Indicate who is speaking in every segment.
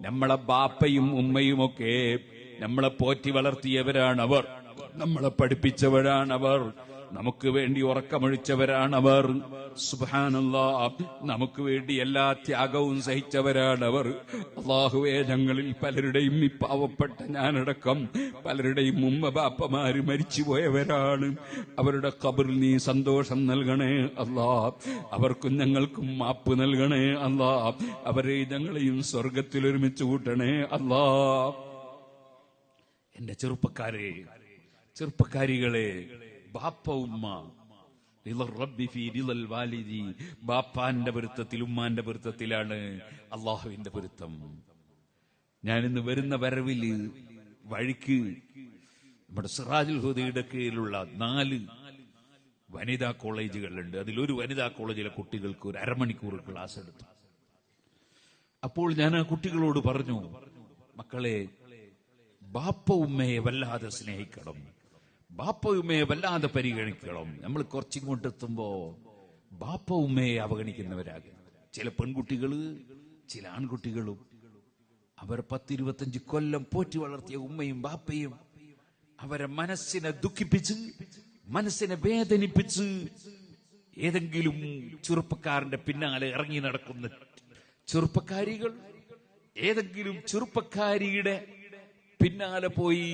Speaker 1: നമ്മളെ ബാപ്പയും ഉമ്മയുമൊക്കെ നമ്മളെ പോറ്റി വളർത്തിയവരാണവർ, നമ്മളെ പഠിപ്പിച്ചവരാണവർ, നമുക്ക് വേണ്ടി ഉറക്കമൊഴിച്ചവരാണവർ. സുബ്ഹാനല്ലാഹ്, നമുക്ക് വേണ്ടി എല്ലാ ത്യാഗവും സഹിച്ചവരാണവർ. അല്ലാഹുവേ, ഞങ്ങളിൽ പലരുടെയും ഈ പാവപ്പെട്ട ഞാനടക്കം പലരുടെയും ഉമ്മ ബാപ്പമാര് മരിച്ചുപോയവരാണ്. അവരുടെ ഖബറിൽ നീ സന്തോഷം നൽകണേ അല്ലാ. അവർക്കും ഞങ്ങൾക്കും മാപ്പ് നൽകണേ അല്ലാ. അവരെ ഞങ്ങളെയും സ്വർഗത്തിൽ ഒരുമിച്ച് കൂട്ടണേ അല്ലാ. എന്റെ ചെറുപ്പക്കാരികളെ, ബാപ്പ ഉമ്മ, ബാപ്പാന്റെ പൊരുത്തത്തിൽ ഉമ്മാന്റെ പൊരുത്തത്തിലാണ് അള്ളാഹുവിന്റെ പൊരുത്തം. ഞാനിന്ന് വരുന്ന വരവില് വഴിക്ക് നമ്മുടെ സിറാജുൽ ഹുദയുടെ കീഴിലുള്ള 4 വനിതാ കോളേജുകളുണ്ട്. അതിലൊരു വനിതാ കോളേജിലെ കുട്ടികൾക്ക് ഒരു അരമണിക്കൂർ ക്ലാസ് എടുത്തു. അപ്പോൾ ഞാൻ ആ കുട്ടികളോട് പറഞ്ഞു, മക്കളെ, ബാപ്പ ഉമ്മയെ വല്ലാതെ സ്നേഹിക്കണം, ബാപ്പ ഉമ്മയെ വല്ലാതെ പരിഗണിക്കണം. നമ്മൾ കുറച്ചിങ്ങോട്ടെത്തുമ്പോ ബാപ്പ ഉമ്മയെ അവഗണിക്കുന്നവരാകും ചില പെൺകുട്ടികള്, ചില ആൺകുട്ടികളും. അവർ 10-25 കൊല്ലം പോറ്റി വളർത്തിയ ഉമ്മയും ബാപ്പയും അവരെ മനസ്സിനെ ദുഃഖിപ്പിച്ച്, മനസ്സിനെ വേദനിപ്പിച്ച് ഏതെങ്കിലും ചെറുപ്പക്കാരന്റെ പിന്നാലെ ഇറങ്ങി നടക്കുന്ന ചെറുപ്പക്കാരികൾ, ഏതെങ്കിലും ചെറുപ്പക്കാരിയുടെ പിന്നാലെ പോയി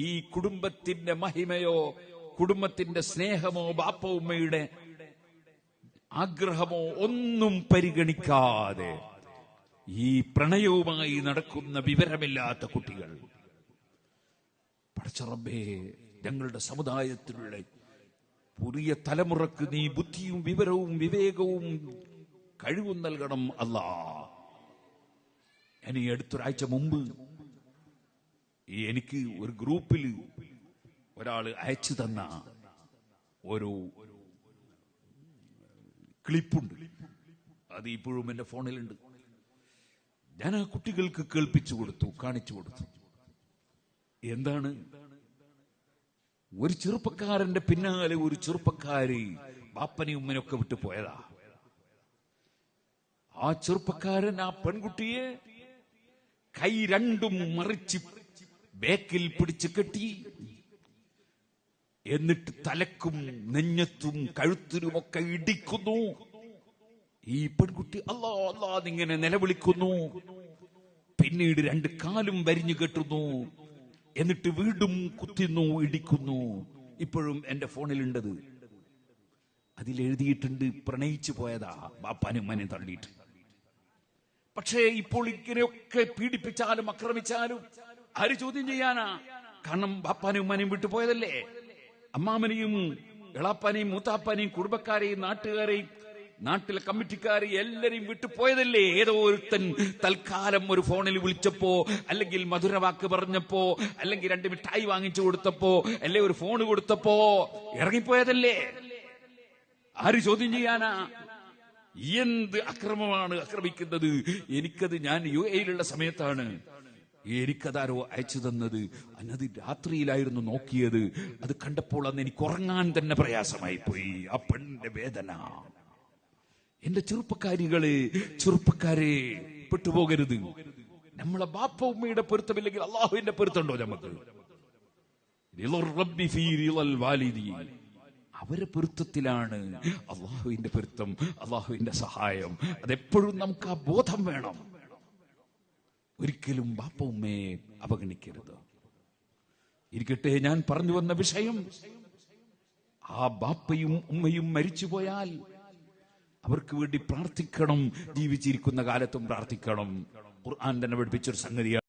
Speaker 1: ഈ കുടുംബത്തിന്റെ മഹിമയോ കുടുംബത്തിന്റെ സ്നേഹമോ ബാപ്പ ഉമ്മയുടെ ആഗ്രഹമോ ഒന്നും പരിഗണിക്കാതെ ഈ പ്രണയവുമായി നടക്കുന്ന വിവരമില്ലാത്ത കുട്ടികൾ. പടച്ച റബ്ബേ, ഞങ്ങളുടെ സമുദായത്തിലുള്ള പുതിയ തലമുറക്ക് നീ ബുദ്ധിയും വിവരവും വിവേകവും കഴിവും നൽകണം അല്ലാ. ഞാൻ ഈ അടുത്തൊരാഴ്ച മുമ്പ് എനിക്ക് ഒരു ഗ്രൂപ്പിൽ ഒരാള് അയച്ചു തന്ന ഒരു ക്ലിപ്പുണ്ട്. അത് ഇപ്പോഴും എന്റെ ഫോണിലുണ്ട്. ഞാൻ ആ കുട്ടികൾക്ക് കേൾപ്പിച്ചു കൊടുത്തു, കാണിച്ചു കൊടുത്തു. എന്താണ്? ഒരു ചെറുപ്പക്കാരന്റെ പിന്നാലെ ഒരു ചെറുപ്പക്കാരി ബാപ്പനെയും ഉമ്മനൊക്കെ വിട്ടു പോയതാ. ആ ചെറുപ്പക്കാരൻ ആ പെൺകുട്ടിയെ കൈ രണ്ടും മറിച്ച് ബേക്കിൽ പിടിച്ച് കെട്ടി, എന്നിട്ട് തലക്കും നെഞ്ഞത്തും കഴുത്തിനുമൊക്കെ ഇടിക്കുന്നു. ഈ പെൺകുട്ടി അല്ലാ അല്ലാ എന്നിങ്ങനെ നിലവിളിക്കുന്നു. പിന്നീട് 2 കാലും വരിഞ്ഞു കെട്ടുന്നു. എന്നിട്ട് വീണ്ടും കുത്തുന്നു, ഇടിക്കുന്നു. ഇപ്പോഴും എന്റെ ഫോണിലുണ്ടത്. അതിലെഴുതിയിട്ടുണ്ട്, പ്രണയിച്ചു പോയതാ ബാപ്പാനും ഉമ്മനെയും തള്ളിയിട്ട്. പക്ഷേ ഇപ്പോൾ ഇങ്ങനെയൊക്കെ പീഡിപ്പിച്ചാലും ആക്രമിച്ചാലും ആര് ചോദ്യം ചെയ്യാനാ? കാരണം ബാപ്പാനും ഉമ്മാനെയും വിട്ടു പോയതല്ലേ. അമ്മാമനെയും എളാപ്പാനെയും മൂത്താപ്പാനെയും കുടുംബക്കാരെയും നാട്ടുകാരെയും നാട്ടിലെ കമ്മിറ്റിക്കാരെയും എല്ലാരെയും വിട്ടു പോയതല്ലേ. ഏതോ ഒരുത്തൻ തൽക്കാലം ഒരു ഫോണിൽ വിളിച്ചപ്പോ, അല്ലെങ്കിൽ മധുരവാക്ക് പറഞ്ഞപ്പോ, അല്ലെങ്കിൽ 2 മിഠായി വാങ്ങിച്ചു കൊടുത്തപ്പോ, അല്ലെ ഒരു ഫോൺ കൊടുത്തപ്പോ ഇറങ്ങിപ്പോയതല്ലേ. ആര് ചോദ്യം ചെയ്യാനാ? എന്ത് അക്രമമാണ് ആക്രമിക്കുന്നത്. എനിക്കത് ഞാൻ UAE-യിലുള്ള സമയത്താണ് എനിക്കതാരോ അയച്ചു തന്നത്. അന്നത് രാത്രിയിലായിരുന്നു നോക്കിയത്. അത് കണ്ടപ്പോൾ അന്ന് എനിക്ക് ഉറങ്ങാൻ തന്നെ പ്രയാസമായി പോയി. ആ പെണ്ണിന്റെ വേദന. എന്റെ ചെറുപ്പക്കാരെ പെട്ടുപോകരുത്. നമ്മളെ ബാപ്പ ഉമ്മയുടെ പൊരുത്തമില്ലെങ്കിൽ അള്ളാഹുവിന്റെ പൊരുത്തമുണ്ടോ നമുക്ക്? അവരെ പൊരുത്തത്തിലാണ് അള്ളാഹുവിന്റെ പൊരുത്തം, അള്ളാഹുവിന്റെ സഹായം. അതെപ്പോഴും നമുക്ക് ആ ബോധം വേണം. ഒരിക്കലും ബാപ്പ ഉമ്മയെ അവഗണിക്കരുത്. ഇരിക്കട്ടെ, ഞാൻ പറഞ്ഞു വന്ന വിഷയം, ആ ബാപ്പയും ഉമ്മയും മരിച്ചുപോയാൽ അവർക്ക് വേണ്ടി പ്രാർത്ഥിക്കണം. ജീവിച്ചിരിക്കുന്ന കാലത്തും പ്രാർത്ഥിക്കണം. ഖുർആൻ തന്നെ പഠിപ്പിച്ചൊരു സംഗതിയാണ്.